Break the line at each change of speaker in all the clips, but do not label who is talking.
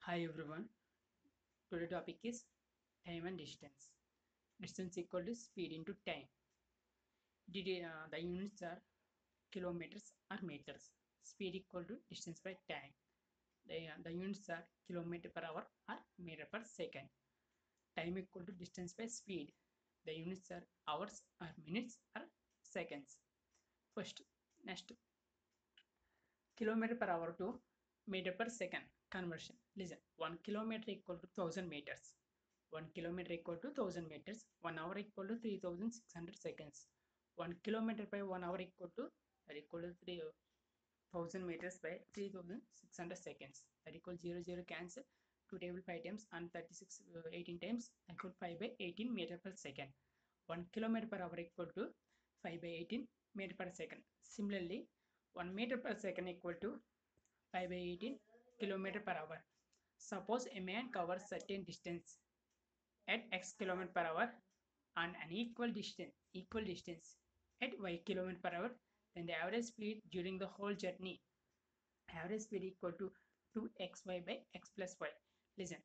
Hi everyone. Today topic is time and distance. Distance equal to speed into time. The units are kilometers or meters. Speed equal to distance by time. The units are kilometer per hour or meter per second. Time equal to distance by speed. The units are hours or minutes or seconds. First, next, kilometer per hour to meter per second conversion. Listen, 1 kilometer equal to 1000 meters. 1 kilometer equal to 1000 meters. 1 hour equal to 3600 seconds. 1 kilometer by 1 hour equal to 3000 meters by 3600 seconds. That equal 0 cancel. 2 table 5 times and 36 18 times equal 5 by 18 meter per second. 1 kilometer per hour equal to 5 by 18 meter per second. Similarly, 1 meter per second equal to 5 by 18 kilometer per hour. Suppose a man covers certain distance at x kilometer per hour and an equal distance at y kilometer per hour, then the average speed during the whole journey, average speed equal to 2xy by x plus y. Listen,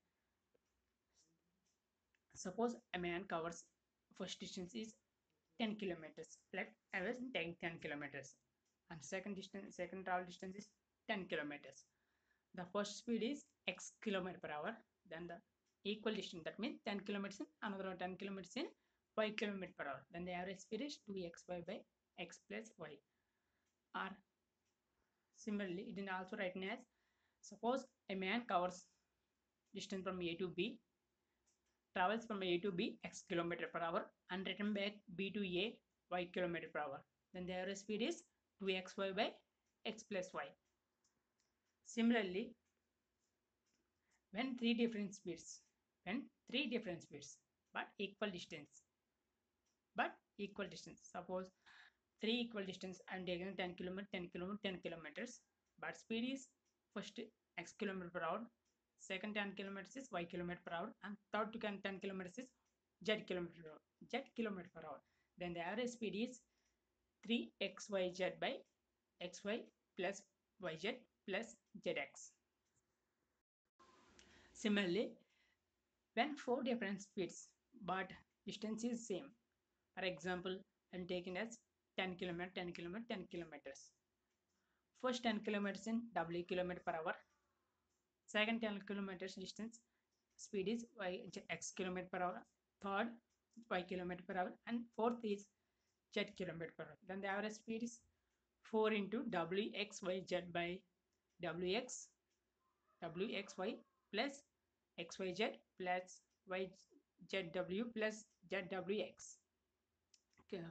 suppose a man covers first distance is 10 kilometers. Let average 10 kilometers, and second travel distance is 10 kilometers. The first speed is x kilometer per hour, then the equal distance, that means 10 kilometers in, another 10 kilometers in y kilometer per hour, then the average speed is 2xy by x plus y. Or similarly, it is also written as, suppose a man covers distance from a to b, travels from a to b x kilometer per hour and return back b to a y kilometer per hour, then the average speed is 2xy by x plus y. Similarly, when three different speeds but equal distance, suppose three equal distance and taken 10 kilometers, 10 kilometers, 10 kilometers, but speed is first x kilometer per hour, second 10 kilometers is y kilometer per hour, and third to 10 kilometers is z kilometer per hour, then the average speed is 3xyz by xy plus yz plus zx. Similarly, when four different speeds but distance is same, for example, I'm taking as 10 kilometers, 10 kilometers, 10 kilometers. First 10 kilometers in w kilometer per hour, second 10 kilometers distance speed is x kilometer per hour, third y kilometer per hour, and fourth is z kilometer per hour. Then the average speed is 4 into wxyz by wx wxy plus xyz plus yzw plus zwx. Okay.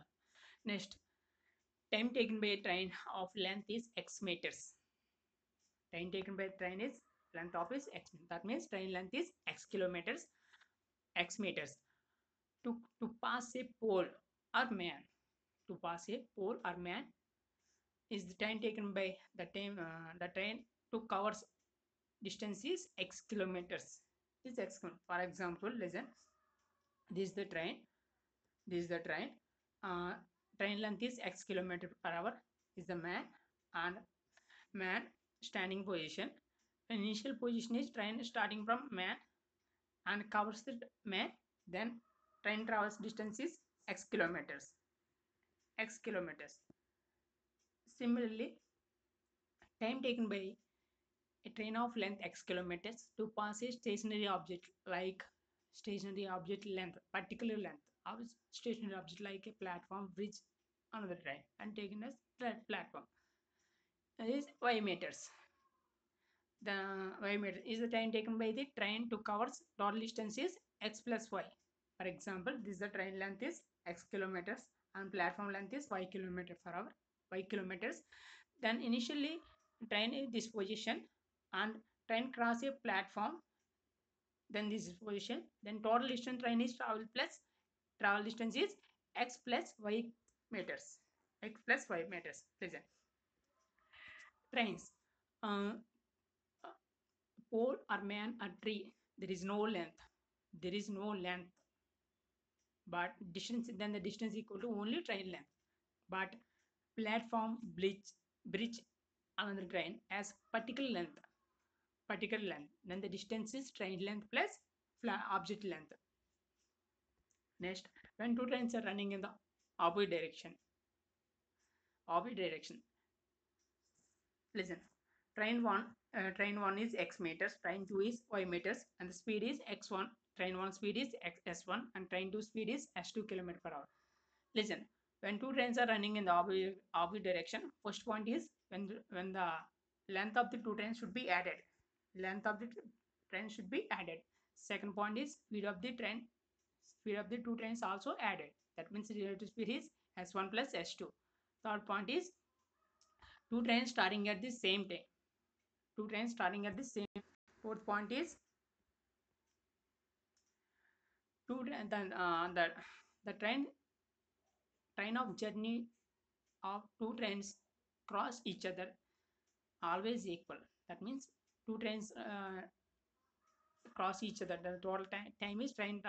Next, time taken by a train of length is x meters. Time taken by train is length of is x. That means train length is x kilometers, x meters. To pass a pole or man, to pass a pole or man is the time taken by the train to covers distance is x kilometers. Is x. For example, listen. This is the train. This is the train. Uh, Train length is x kilometer per hour. Is the man, and man standing position. Initial position is train starting from man and covers the man. Then train travels distance is x kilometers. X kilometers. Similarly, time taken by a train of length x kilometers to pass a stationary object like stationary object length, particular length of stationary object like a platform, bridge, another train, and taken as platform is y meters. The y meter is the time taken by the train to cover total distance is x plus y. For example, this is the train length is x kilometers and platform length is y kilometer per hour, y kilometers. Then initially train is this position and train cross a platform, then this position, then total distance train is travel distance is x plus y meters, x plus y meters. Listen, trains, uh, pole or man or tree, there is no length, there is no length, but distance, then the distance equal to only train length. But platform, bridge, another train as particular length, particular length. Then the distance is train length plus object length. Next, when two trains are running in the opposite direction, listen. Train one is x meters, train two is y meters, and the speed is x1. Train one speed is s1, and train two speed is s2 km per hour. Listen, when two trains are running in the opposite direction, first point is when the length of the two trains should be added. Length of the train should be added. Second point is speed of the two trains also added. That means the relative speed is s1 plus s2. Third point is two trains starting at the same time. Two trains starting at the same. Fourth point is then the train of journey of two trains cross each other always equal. That means two trains cross each other. The total time is train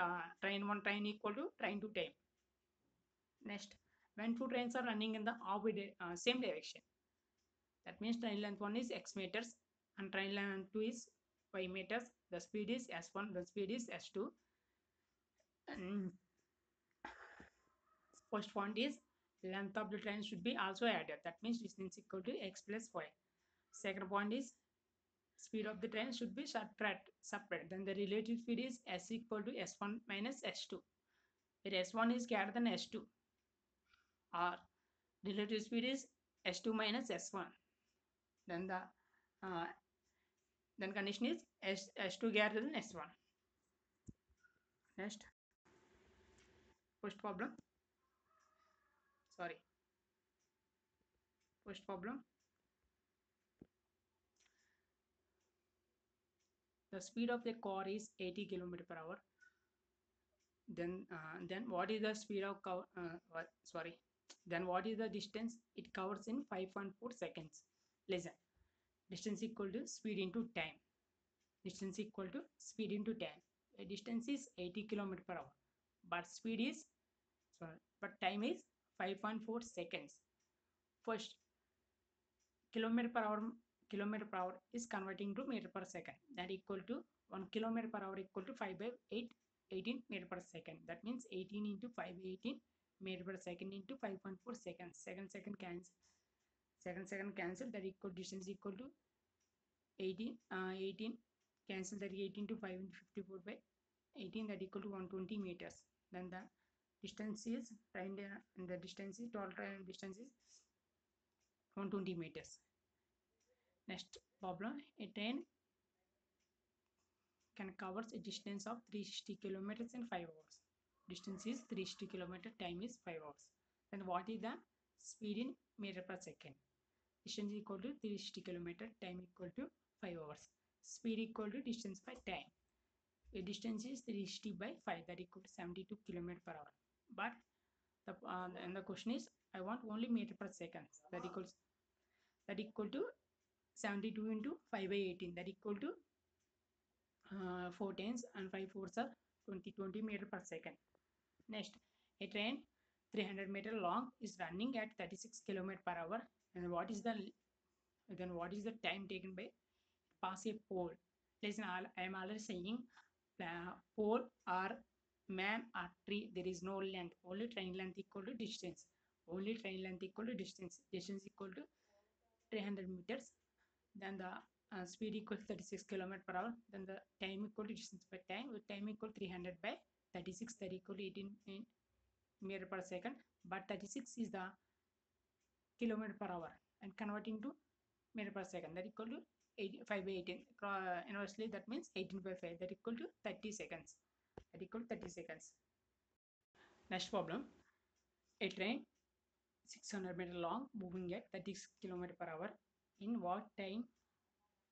one train equal to train two time. Next, when two trains are running in the same direction, that means train length one is x meters and train length two is y meters. The speed is s1, the speed is s2. And first point is length of the train should be also added. That means distance equal to x plus y. Second point is speed of the train should be separate. Then the relative speed is s equal to s1 minus s2, where s1 is greater than s2, or relative speed is s2 minus s1. Then the uh, then condition is s2 greater than s1. Next, first problem. Sorry, first problem. The speed of the car is 80 km per hour. Then what is the speed of sorry, then what is the distance it covers in 5.4 seconds? Listen, distance equal to speed into time. Distance equal to speed into time. A distance is 80 km per hour, but speed is sorry, but time is 5.4 seconds. First, kilometer per hour is converting to meter per second. That equal to 1 kilometer per hour equal to 5 by 8 18 meter per second. That means 18 into 5 18 meter per second into 5.4 seconds. Second cancel. That equal distance equal to 18 cancel, that 18 to 5 into 54 by 18, that equal to 120 meters. Then the distance is the distance is total train distance is 120 meters. Next problem, a train can cover a distance of 360 kilometers in 5 hours. Distance is 360 kilometer, time is 5 hours. Then what is the speed in meter per second? Distance equal to 360 kilometer, time equal to 5 hours. Speed equal to distance by time. A distance is 360 by 5, that equal to 72 kilometer per hour. But and the question is, I want only meter per second. That equal to 72 into 5 by 18, that equal to 4 times, and 5 fours are 20 meter per second. Next, a train 300 meter long is running at 36 kilometer per hour. And what is the time taken by pass a pole? Listen, I am already saying pole or man or tree, there is no length. Only train length equal to distance. Only train length equal to distance. Distance equal to 300 meters. Then the speed equals 36 km per hour. Then the time equal to distance by time. With time equal 300 by 36, that equal to 18 meter per second. But 36 is the kilometer per hour, and converting to meter per second, that equal to 5 by 18. Inversely, that means 18 by 5, that equal to 30 seconds. That equal to 30 seconds. Next problem, a train 600 meter long moving at 30 km per hour. In what time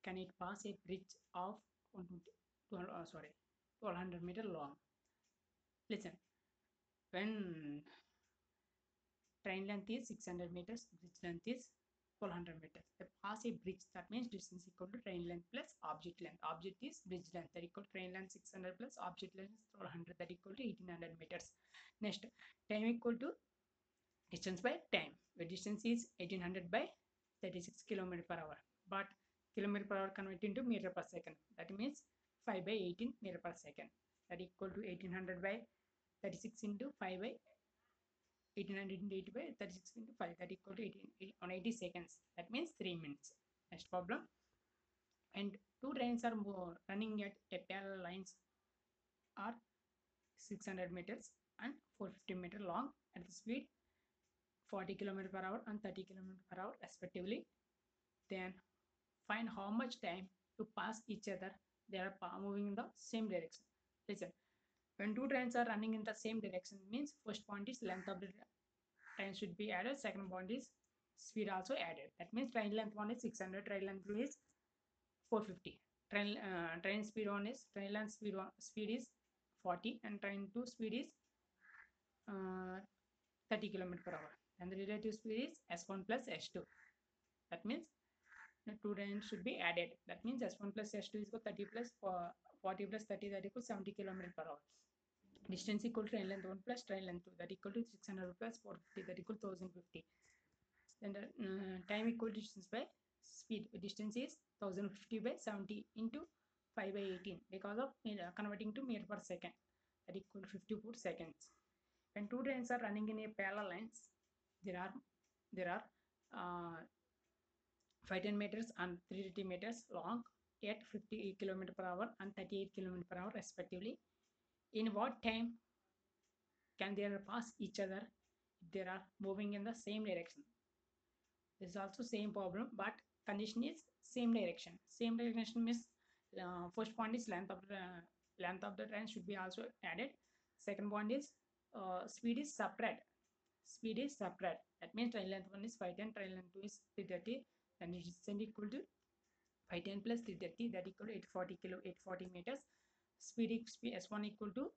can it pass a bridge of 1200 meter long? Listen, when train length is 600 meters, bridge length is 1200 meters. They pass a bridge, that means distance equal to train length plus object length. Object is bridge length, that equal to train length 600 plus object length 1200, that equal to 1800 meters. Next, time equal to distance by time, where distance is 1800 by 36 km per hour. But kilometer per hour converted into meter per second. That means 5 by 18 meter per second. That equal to 1800 by 36 into 5 by 1800 into 8 by 36 into 5. That equal to 18 on 80 seconds. That means 3 minutes. Next problem. And two trains are running at a parallel lines are 600 meters and 450 meter long at the speed 40 km per hour and 30 km per hour respectively. Then find how much time to pass each other. They are moving in the same direction. Listen, when two trains are running in the same direction means first point is length of the train should be added, second point is speed also added. That means train length 1 is 600, train length 2 is 450. Train speed 1 is train length speed is 40 and train 2 speed is 30 km per hour, and the relative speed is s1 plus s2. That means the two trains should be added. That means s1 plus s2 is equal 30 plus 40 plus 30, that equals 70 km per hour. Distance equal to train length 1 plus train length 2, that equal to 600 plus 450, that equal to 1050. Then the time equal to distance by speed. Distance is 1050 by 70 into 5 by 18 because of converting to meter per second, that equal to 54 seconds. When two trains are running in a parallel lines, there are 510 meters and 330 meters long at 50 km per hour and 38 km per hour respectively. In what time can they pass each other if they are moving in the same direction? This is also same problem, but condition is same direction. Same direction means first point is length of the train should be also added. Second point is speed is separate. Speed is separate. That means train length 1 is 510, train length 2 is 330, then it is equal to 510 plus 330, that equal to 840 meters. Speed s1 equal to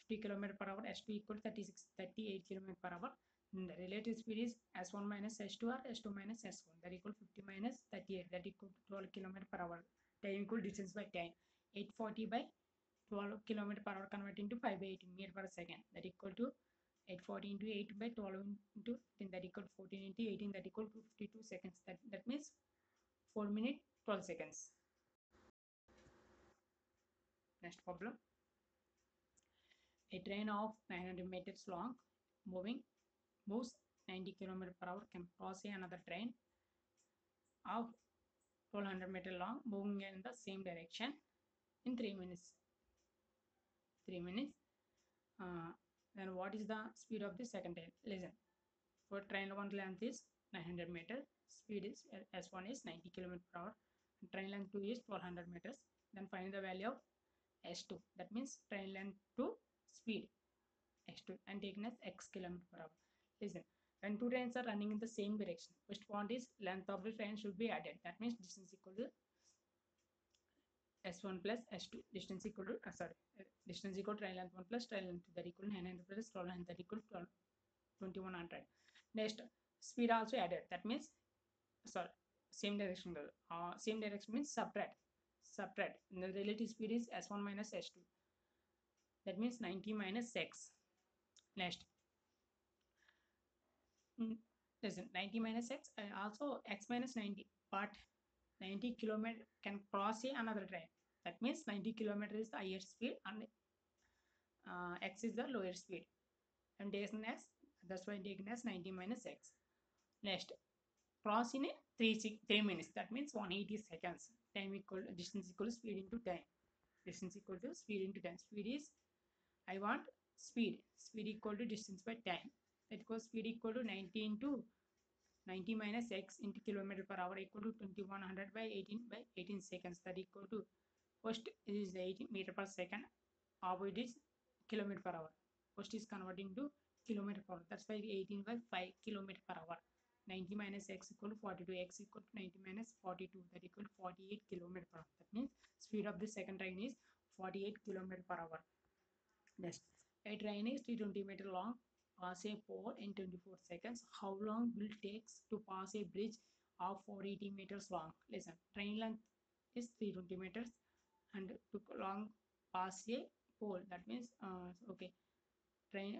50 km per hour, s2 equal to 38 km per hour. The relative speed is s1 minus s2 or s2 minus s1, that equal to 50 minus 38, that equal to 12 km per hour. Time equal distance by time, 840 by 12 km per hour converted into 5 by 18 meter per second, that equal to 840 into 8 by 12 into 10, that equal to 14 into 18, that equal to 52 seconds. That means 4 minutes 12 seconds. Next problem. A train of 900 meters long moves 90 km per hour can cross another train of 1200 meter long moving in the same direction in 3 minutes. 3 minutes. Then what is the speed of the second train? Listen. For train 1 length is 900 meters. Speed is s1 is 90 km per hour. Train length 2 is 1200 meters. Then find the value of s2. That means train length to speed x2 and taken as x km per hour. Listen, when two trains are running in the same direction, first point is length of the train should be added. That means distance equal to s1 plus s2. Distance equal to distance equal to train length 1 plus train length 2, that equal to 900 plus 1200, that equal to 2100. Next, speed also added. That means same direction. Same direction means separate. The relative speed is s1 minus s2. That means 90 minus x. Next, listen, 90 minus x, also x minus 90, but 90 kilometer can cross another train. That means 90 kilometer is the highest speed and x is the lower speed, and taken as, that's why taken as 90 minus x. Next, cross in a 3 minutes. That means 180 seconds. Time equal distance equal to speed into time. Distance equal to speed into time. Speed is, I want speed equal to distance by time. That equals speed equal to 90 into 90 minus x into kilometer per hour equal to 2100 by 18 seconds. That equal to, first is 80 meter per second, it is kilometer per hour. First is converting to kilometer per hour. That's why 18 by 5 kilometer per hour. 90 minus x equal to 42. X equal to 90 minus 42. That equal to 48 kilometer per hour. That means speed of the second train is 48 kilometer per hour. Next, a train is 320 meter long, pass a pole in 24 seconds. How long will it take to pass a bridge of 480 meters long? Listen, train length is 320 meters and to long pass a pole. That means train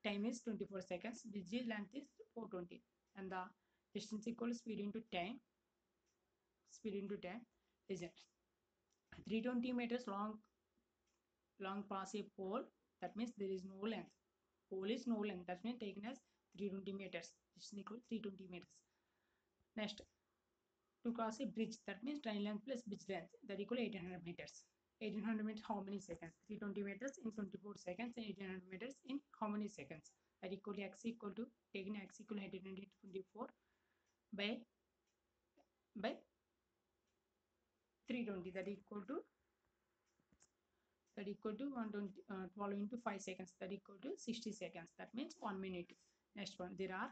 time is 24 seconds. Bridge length is 420, and the distance equal to speed into time. speed into time. Listen, 320 meters long pass a pole. That means there is no length. Pole is no length. That means taken as 320 meters. This is equal to 320 meters. Next, to cross a bridge, that means train length plus bridge length, that equal to 1800 meters. 1800 meters how many seconds? 320 meters in 24 seconds, and 1800 meters in how many seconds? That equal to x equal to, taking x equal to 1824 by 320, that equal to 120, 12 into 5 seconds, that equal to 60 seconds. That means 1 minute. Next one, there are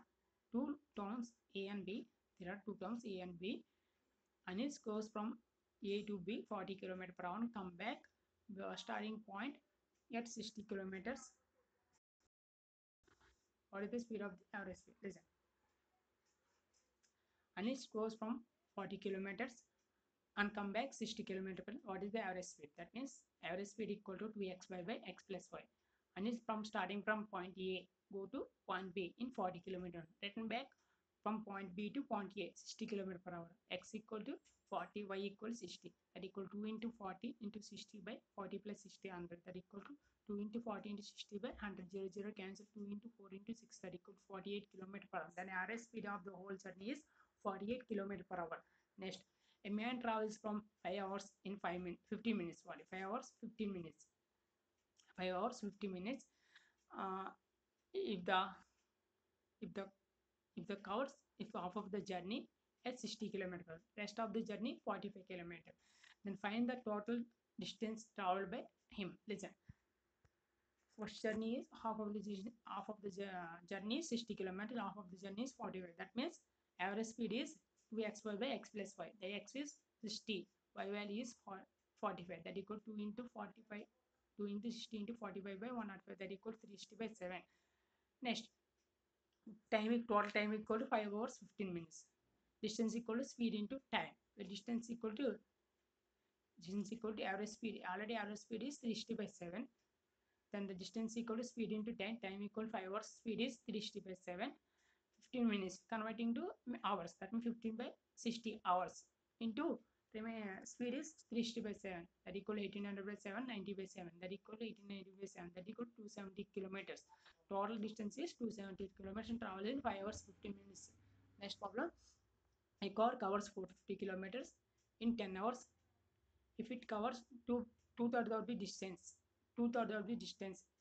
two terms a and b. There are two terms a and b. Anish goes from A to B 40 km per hour and come back the starting point at 60 kilometers. What is the speed of the average speed? Listen. Anish goes from 40 kilometers and come back 60 km per hour. What is the average speed? That means average speed equal to 2x by x plus y. Anish from starting from point A go to point B in 40 km. Return back from point B to point A 60 km per hour. X equal to 40, y equals 60. That equal to 2 into 40 into 60 by 40 plus 60 100. That equal to 2 into 40 into 60 by 100. 0 0 cancel. 2 into 4 into 6. That equal to 48 km per hour. Then average speed of the whole journey is 48 km per hour. Next, a man travels from 5 hours in 5 minutes, 50 minutes. Sorry, 5 hours 15 minutes. 5 hours 50 minutes. Uh, if the if the if the covers if half of the journey at 60 kilometers, rest of the journey 45 kilometers, then find the total distance traveled by him. Listen, first journey is half of the journey is 60 kilometers, half of the journey is 45. That means average speed is 2x by x plus y. The x is 60, y value is 45. That equal 2 into 45, 2 into 60 into 45 by 105. That equal 360 by 7. Next, total time equal to 5 hours 15 minutes. Distance equal to speed into time. The distance equal to average speed. Already average speed is 360 by 7. Then the distance equal to speed into time. Time equal to 5 hours. Speed is 360 by 7. 15 minutes converting to hours. That means 15 by 60 hours into speed is 360 by 7. That equal to 1800 by 7. 90 by 7. That equal to 1890 by 7. That equal to 270 kilometers. Total distance is 270 kilometers and travel in 5 hours 15 minutes. Next problem. A car covers 450 kilometers in 10 hours. If it covers two-thirds of the distance,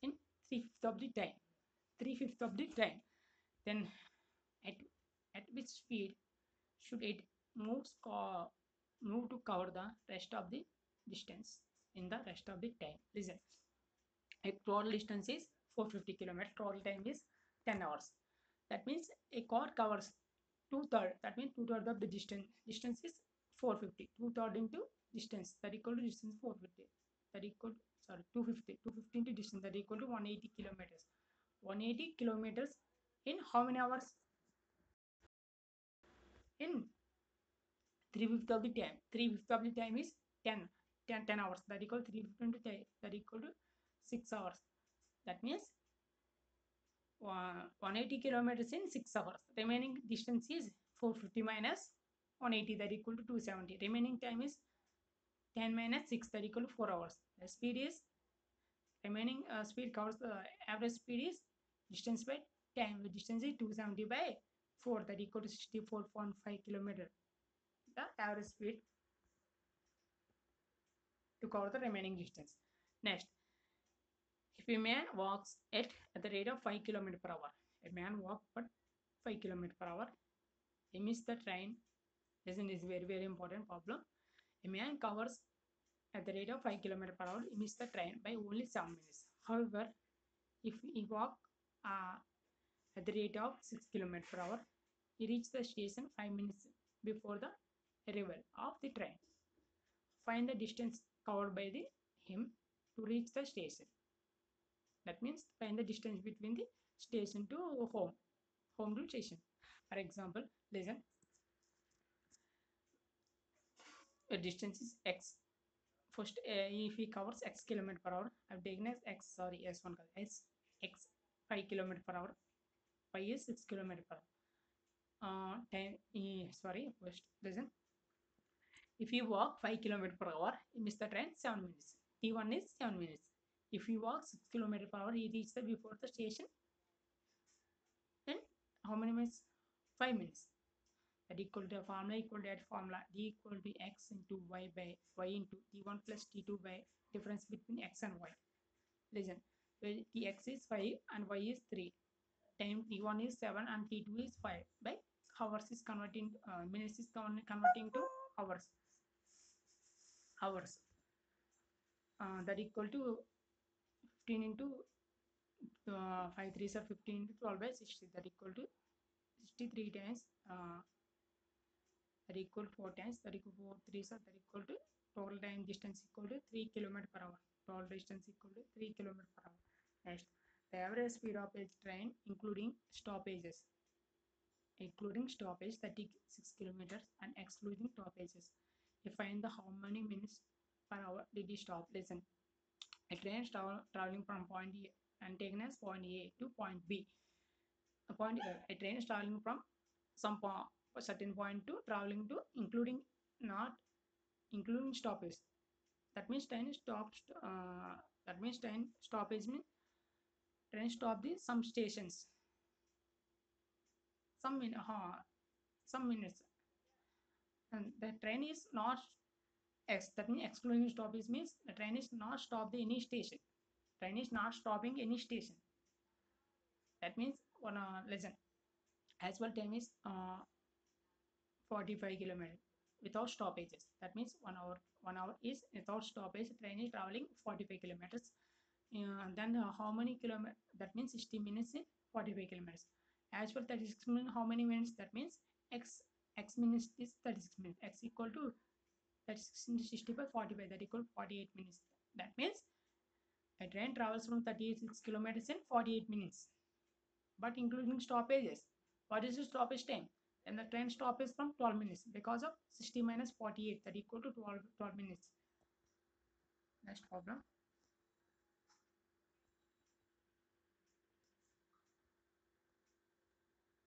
in 3/5 of the time, 3/5 of the time, then at which speed should it move to cover the rest of the distance in the rest of the time? Listen, a total distance is 450 kilometers. Total time is 10 hours. That means a car covers two-thirds. That means two-thirds of the distance. Distance is 450. Two-thirds into distance. That equal to distance 450. That equal to, sorry, 250. 250 into distance. That equal to 180 kilometers. 180 kilometers in how many hours? In 3/5 of the time. 3/5 of the time is 10 hours. That equal to 350 into 10. That equal to 6 hours. That means 180 kilometers in 6 hours. Remaining distance is 450 minus 180, that equal to 270. Remaining time is 10 minus 6, that equal to 4 hours. The speed is remaining speed covers the average speed is distance by time. The distance is 270 by 4, that equal to 64.5 kilometers. The average speed to cover the remaining distance. Next, if a man walks at the rate of 5 km per hour, a man walks at 5 km per hour, he missed the train. Listen, is very very important problem. A man covers at the rate of 5 km per hour, he missed the train by only 7 minutes. However, if he walk uh, at the rate of 6 km per hour, he reached the station 5 minutes before the arrival of the train. Find the distance covered by him to reach the station. That means find the distance between the station to home to station. For example, listen, the distance is x. First, if he covers x km per hour, I've taken as x, sorry, s1 x 5 km per hour, y is 6 km per hour. Time, sorry, first listen, If you walk 5 km per hour, you miss the train 7 minutes. T1 is 7 minutes. If you walk 6 km per hour, you reach the before the station in how many minutes? 5 minutes. That equal to a formula equal to that formula d equal to x into y by y into t1 plus t2 by difference between x and y. Listen, where tx is 5 and y is 3. Time t1 is 7 and t2 is 5 by hours is converting minutes is converting to hours. That equal to 15 into 5 3s are 15 into 12 by 60. That equal to 63 times that equal to 4 times that equal to 4 3s are that equal to total time distance equal to 3 km per hour. Total distance equal to 3 km per hour. Next, the average speed of a train including stoppage 36 kilometers and excluding stoppages. You find the how many minutes per hour did you stop. Listen, a train is traveling from point A and taken as point A to point B. A train is traveling from some a certain point to traveling to including not including stoppage. That means train stopped. That means train stoppage means train stop the some stations, some min some minutes, and the train is not X. That means excluding stoppage means the train is not stop the any station. Train is not stopping any station. That means one listen. Actual time is 45 kilometers without stoppages. That means 1 hour. 1 hour is without stoppage. Train is traveling 45 kilometers. Then how many kilometers? That means 60 minutes in 45 kilometers. As for 36 minutes, how many minutes? That means x minutes is 36 minutes. X equal to 36 into 60 by 45. That equal 48 minutes. That means a train travels from 36 kilometers in 48 minutes, but including stoppages. What is the stoppage time? Then the train stop is from 12 minutes because of 60 minus 48, that equal to 12 minutes. Next problem.